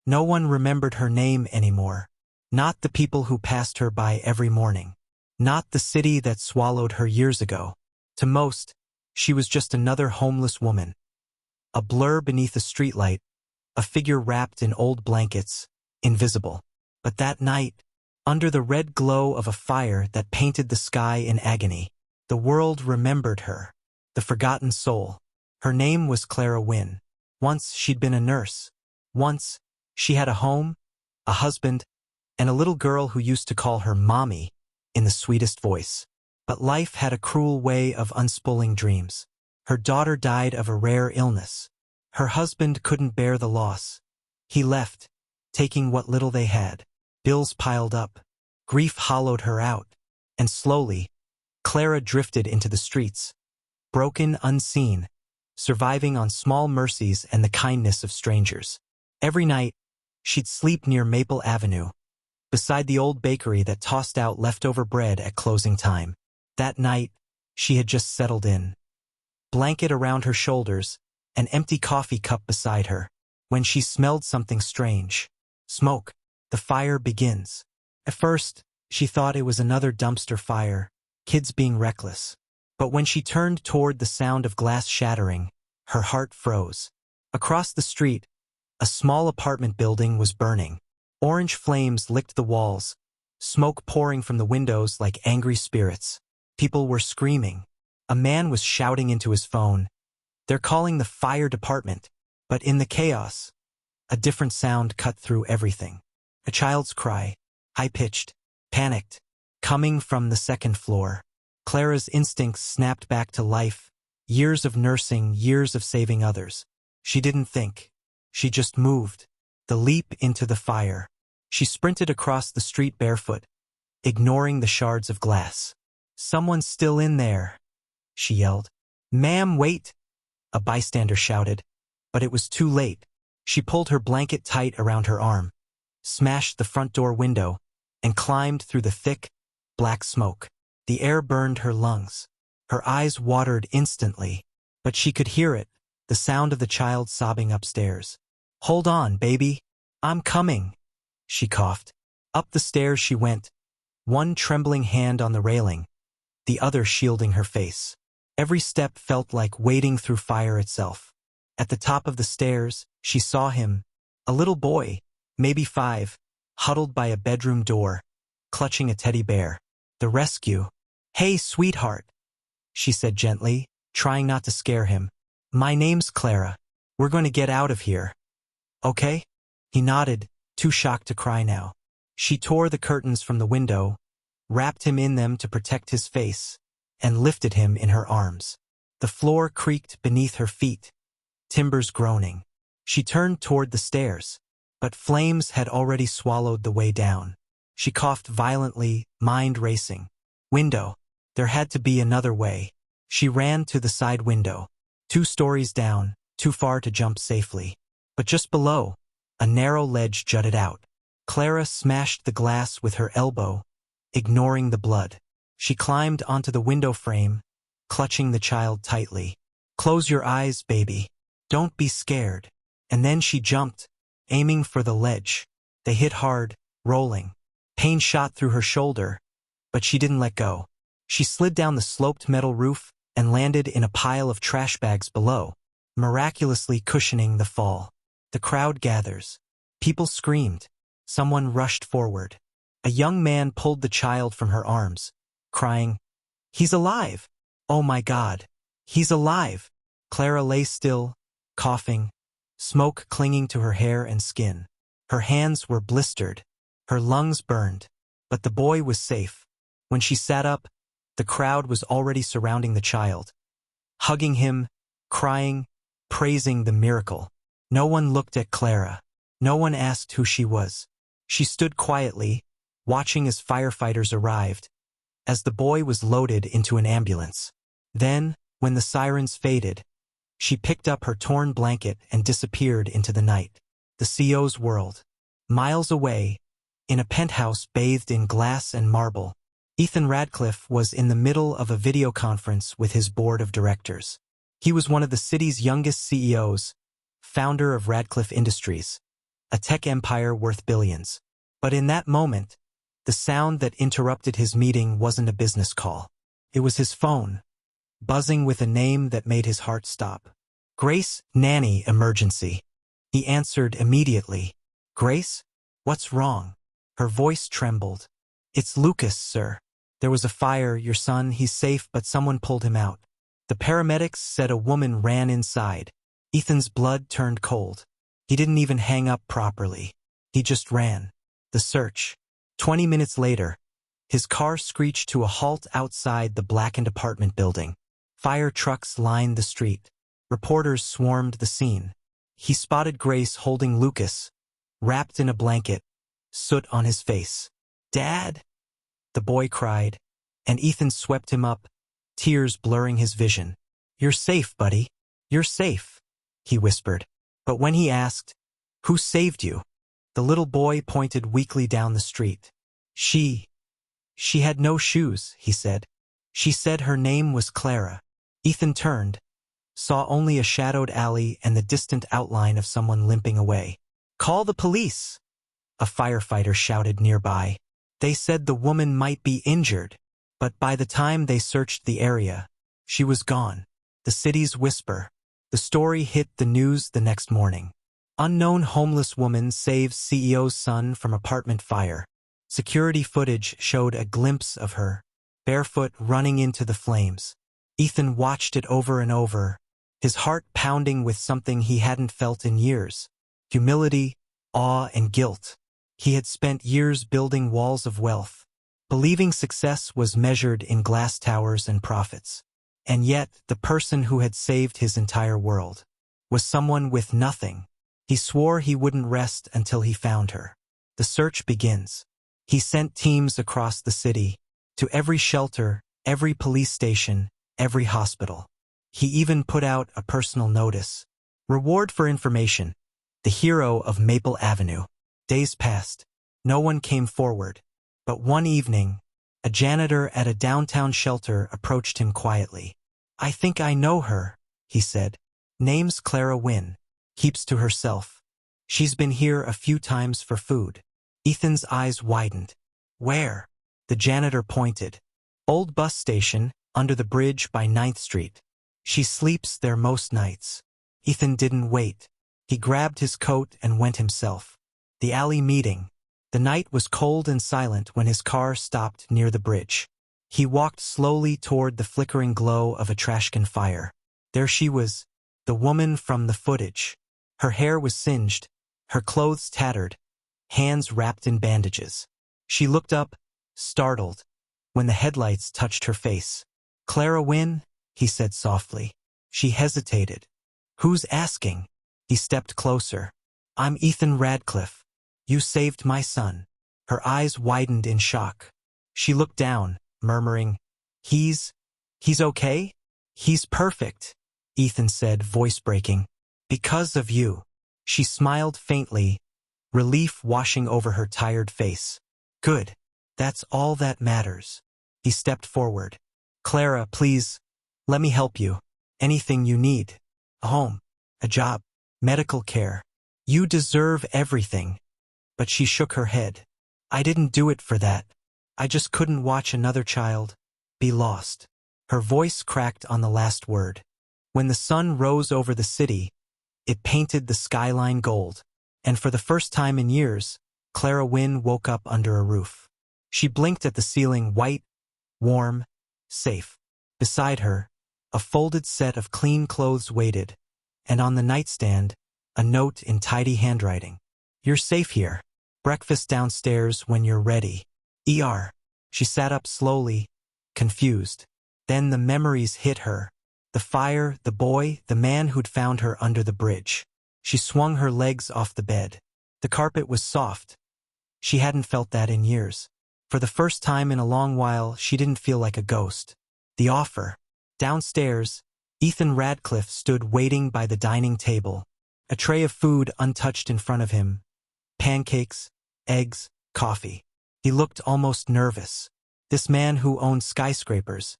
No one remembered her name anymore. Not the people who passed her by every morning. Not the city that swallowed her years ago. To most, she was just another homeless woman. A blur beneath a streetlight, a figure wrapped in old blankets, invisible. But that night, under the red glow of a fire that painted the sky in agony, the world remembered her, the forgotten soul. Her name was Clara Wynne. Once she'd been a nurse. Once she had a home, a husband, and a little girl who used to call her Mommy in the sweetest voice. But life had a cruel way of unspooling dreams. Her daughter died of a rare illness. Her husband couldn't bear the loss. He left, taking what little they had. Bills piled up. Grief hollowed her out. And slowly, Clara drifted into the streets. Broken, unseen, surviving on small mercies and the kindness of strangers. Every night, she'd sleep near Maple Avenue, beside the old bakery that tossed out leftover bread at closing time. That night, she had just settled in. Blanket around her shoulders, an empty coffee cup beside her, when she smelled something strange. Smoke. The fire begins. At first, she thought it was another dumpster fire, kids being reckless. But when she turned toward the sound of glass shattering, her heart froze. Across the street, a small apartment building was burning. Orange flames licked the walls, smoke pouring from the windows like angry spirits. People were screaming. A man was shouting into his phone. "They're calling the fire department." But in the chaos, a different sound cut through everything. A child's cry, high-pitched, panicked, coming from the second floor. Clara's instincts snapped back to life. Years of nursing, years of saving others. She didn't think. She just moved. The leap into the fire. She sprinted across the street barefoot, ignoring the shards of glass. "Someone's still in there," she yelled. "Ma'am, wait," a bystander shouted. But it was too late. She pulled her blanket tight around her arm, smashed the front door window, and climbed through the thick, black smoke. The air burned her lungs. Her eyes watered instantly, but she could hear it, the sound of the child sobbing upstairs. "Hold on, baby. I'm coming," she coughed. Up the stairs she went, one trembling hand on the railing, the other shielding her face. Every step felt like wading through fire itself. At the top of the stairs, she saw him, a little boy, maybe 5, huddled by a bedroom door, clutching a teddy bear. The rescue. "Hey, sweetheart," she said gently, trying not to scare him. "My name's Clara. We're going to get out of here. Okay?" He nodded, too shocked to cry now. She tore the curtains from the window, wrapped him in them to protect his face, and lifted him in her arms. The floor creaked beneath her feet, timbers groaning. She turned toward the stairs, but flames had already swallowed the way down. She coughed violently, mind racing. Window. There had to be another way. She ran to the side window. 2 stories down, too far to jump safely. But just below, a narrow ledge jutted out. Clara smashed the glass with her elbow, ignoring the blood. She climbed onto the window frame, clutching the child tightly. "Close your eyes, baby. Don't be scared." And then she jumped, aiming for the ledge. They hit hard, rolling. Pain shot through her shoulder, but she didn't let go. She slid down the sloped metal roof and landed in a pile of trash bags below, miraculously cushioning the fall. The crowd gathers. People screamed. Someone rushed forward. A young man pulled the child from her arms, crying, "He's alive! Oh my God, he's alive!" Clara lay still, coughing, smoke clinging to her hair and skin. Her hands were blistered, her lungs burned, but the boy was safe. When she sat up, the crowd was already surrounding the child, hugging him, crying, praising the miracle. No one looked at Clara. No one asked who she was. She stood quietly, watching as firefighters arrived, as the boy was loaded into an ambulance. Then, when the sirens faded, she picked up her torn blanket and disappeared into the night. The CO's world. Miles away, in a penthouse bathed in glass and marble, Ethan Radcliffe was in the middle of a video conference with his board of directors. He was one of the city's youngest CEOs, founder of Radcliffe Industries. a tech empire worth billions. But in that moment, the sound that interrupted his meeting wasn't a business call. It was his phone, buzzing with a name that made his heart stop. Grace, nanny, emergency. He answered immediately. Grace? What's wrong? Her voice trembled. It's Lucas, sir. There was a fire, your son, he's safe, but someone pulled him out. The paramedics said a woman ran inside. Ethan's blood turned cold. He didn't even hang up properly. He just ran. The search. 20 minutes later, his car screeched to a halt outside the blackened apartment building. Fire trucks lined the street. Reporters swarmed the scene. He spotted Grace holding Lucas, wrapped in a blanket, soot on his face. Dad? The boy cried, and Ethan swept him up, tears blurring his vision. You're safe, buddy. You're safe, he whispered. But when he asked, who saved you? The little boy pointed weakly down the street. She had no shoes, he said. She said her name was Clara. Ethan turned, saw only a shadowed alley and the distant outline of someone limping away. Call the police, a firefighter shouted nearby. They said the woman might be injured, but by the time they searched the area, she was gone. The city's whisper. The story hit the news the next morning. Unknown homeless woman saves CEO's son from apartment fire. Security footage showed a glimpse of her, barefoot running into the flames. Ethan watched it over and over, his heart pounding with something he hadn't felt in years. Humility, awe, and guilt. He had spent years building walls of wealth, believing success was measured in glass towers and profits. And yet, the person who had saved his entire world was someone with nothing. He swore he wouldn't rest until he found her. The search begins. He sent teams across the city, to every shelter, every police station, every hospital. He even put out a personal notice. Reward for information. The hero of Maple Avenue. Days passed. No one came forward. But one evening, a janitor at a downtown shelter approached him quietly. I think I know her, he said. Name's Clara Wynne. Keeps to herself. She's been here a few times for food. Ethan's eyes widened. Where? The janitor pointed. Old bus station, under the bridge by 9th Street. She sleeps there most nights. Ethan didn't wait. He grabbed his coat and went himself. The alley meeting. The night was cold and silent when his car stopped near the bridge. He walked slowly toward the flickering glow of a trashcan fire. There she was, the woman from the footage. Her hair was singed, her clothes tattered, hands wrapped in bandages. She looked up, startled, when the headlights touched her face. Clara Wynne, he said softly. She hesitated. Who's asking? He stepped closer. I'm Ethan Radcliffe. You saved my son. Her eyes widened in shock. She looked down, murmuring, He's okay? He's perfect, Ethan said, voice breaking. Because of you. She smiled faintly, relief washing over her tired face. Good. That's all that matters. He stepped forward. Clara, please, let me help you. Anything you need. A home, a job, medical care. You deserve everything. But she shook her head. I didn't do it for that. I just couldn't watch another child be lost. Her voice cracked on the last word. When the sun rose over the city, it painted the skyline gold. And for the first time in years, Clara Wynne woke up under a roof. She blinked at the ceiling, white, warm, safe. Beside her, a folded set of clean clothes waited, and on the nightstand, a note in tidy handwriting. You're safe here. Breakfast downstairs when you're ready. ER. She sat up slowly, confused. Then the memories hit her. The fire, the boy, the man who'd found her under the bridge. She swung her legs off the bed. The carpet was soft. She hadn't felt that in years. For the first time in a long while, she didn't feel like a ghost. The offer. Downstairs, Ethan Radcliffe stood waiting by the dining table. A tray of food untouched in front of him. Pancakes, eggs, coffee. He looked almost nervous. This man who owned skyscrapers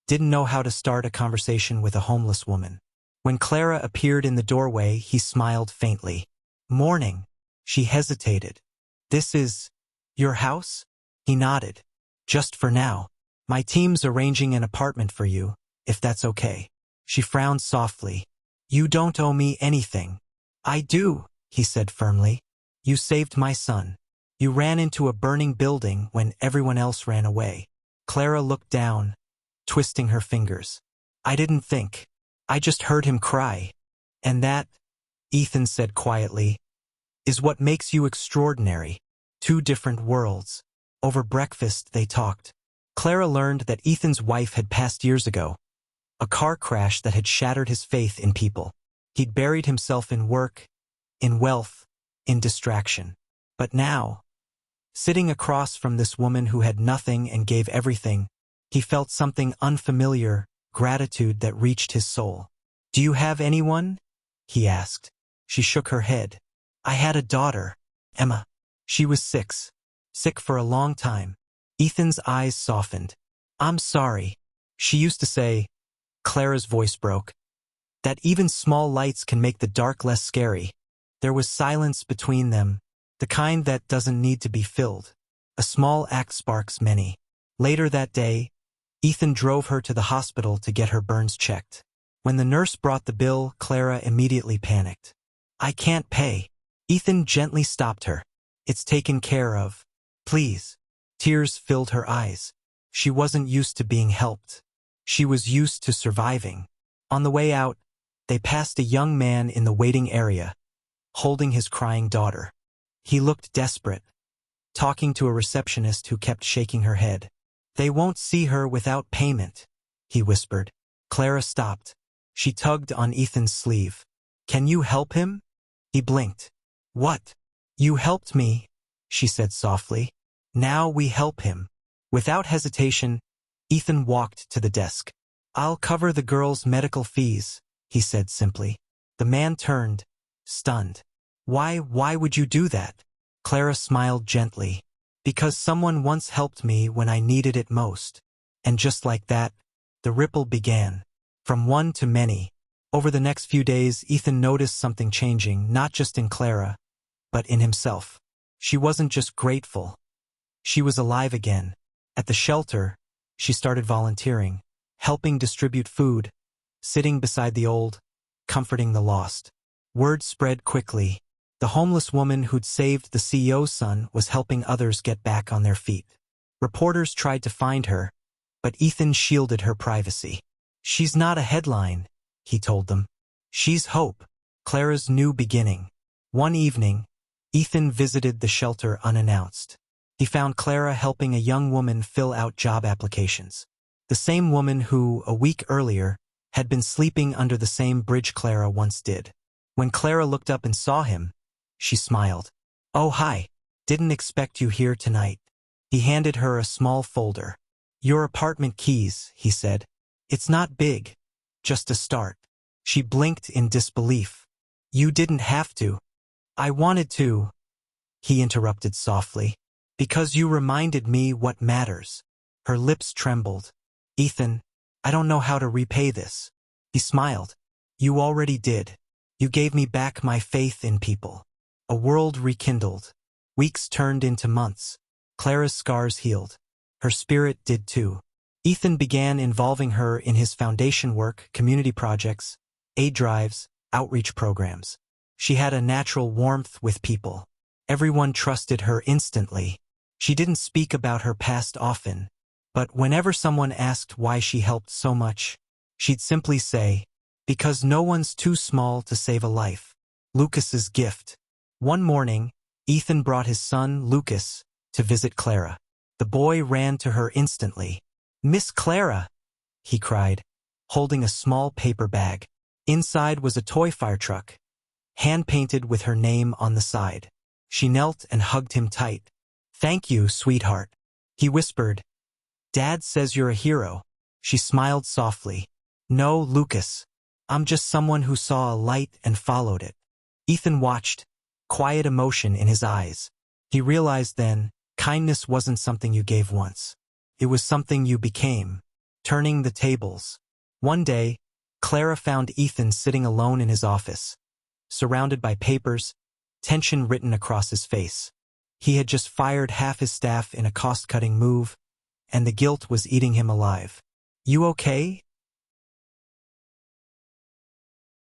didn't know how to start a conversation with a homeless woman. When Clara appeared in the doorway, he smiled faintly. Morning, She hesitated. This is your house? He nodded. Just for now. My team's arranging an apartment for you, if that's okay. She frowned softly. You don't owe me anything. I do, he said firmly. You saved my son. You ran into a burning building when everyone else ran away. Clara looked down, twisting her fingers. I didn't think. I just heard him cry. And that, Ethan said quietly, is what makes you extraordinary. Two different worlds. Over breakfast they talked. Clara learned that Ethan's wife had passed years ago. A car crash that had shattered his faith in people. He'd buried himself in work, in wealth, in distraction. But now, sitting across from this woman who had nothing and gave everything, he felt something unfamiliar, gratitude that reached his soul. Do you have anyone? He asked. She shook her head. I had a daughter, Emma. She was 6. Sick for a long time. Ethan's eyes softened. I'm sorry. She used to say, Clara's voice broke, that even small lights can make the dark less scary. There was silence between them, the kind that doesn't need to be filled. A small act sparks many. Later that day, Ethan drove her to the hospital to get her burns checked. When the nurse brought the bill, Clara immediately panicked. I can't pay. Ethan gently stopped her. It's taken care of. Please. Tears filled her eyes. She wasn't used to being helped. She was used to surviving. On the way out, they passed a young man in the waiting area, holding his crying daughter. He looked desperate, talking to a receptionist who kept shaking her head. They won't see her without payment, he whispered. Clara stopped. She tugged on Ethan's sleeve. Can you help him? He blinked. What? You helped me, she said softly. Now we help him. Without hesitation, Ethan walked to the desk. I'll cover the girl's medical fees, he said simply. The man turned, stunned. Why would you do that? Clara smiled gently. Because someone once helped me when I needed it most. And just like that, the ripple began. From one to many. Over the next few days, Ethan noticed something changing, not just in Clara, but in himself. She wasn't just grateful. She was alive again. At the shelter, she started volunteering, helping distribute food, sitting beside the old, comforting the lost. Word spread quickly. The homeless woman who'd saved the CEO's son was helping others get back on their feet. Reporters tried to find her, but Ethan shielded her privacy. She's not a headline, he told them. She's hope, Clara's new beginning. One evening, Ethan visited the shelter unannounced. He found Clara helping a young woman fill out job applications. The same woman who, a week earlier, had been sleeping under the same bridge Clara once did. When Clara looked up and saw him, she smiled. Oh, hi. Didn't expect you here tonight. He handed her a small folder. Your apartment keys, he said. It's not big. Just a start. She blinked in disbelief. You didn't have to. I wanted to, he interrupted softly. Because you reminded me what matters. Her lips trembled. Ethan, I don't know how to repay this. He smiled. You already did. You gave me back my faith in people. A world rekindled. Weeks turned into months. Clara's scars healed. Her spirit did too. Ethan began involving her in his foundation work, community projects, aid drives, outreach programs. She had a natural warmth with people. Everyone trusted her instantly. She didn't speak about her past often, but whenever someone asked why she helped so much, she'd simply say, because no one's too small to save a life. Lucas's gift. One morning, Ethan brought his son, Lucas, to visit Clara. The boy ran to her instantly. Miss Clara, he cried, holding a small paper bag. Inside was a toy fire truck, hand-painted with her name on the side. She knelt and hugged him tight. Thank you, sweetheart, he whispered. Dad says you're a hero. She smiled softly. No, Lucas. I'm just someone who saw a light and followed it. Ethan watched, quiet emotion in his eyes. He realized then, kindness wasn't something you gave once. It was something you became, turning the tables. One day, Clara found Ethan sitting alone in his office, surrounded by papers, tension written across his face. He had just fired half his staff in a cost-cutting move, and the guilt was eating him alive. "You okay?"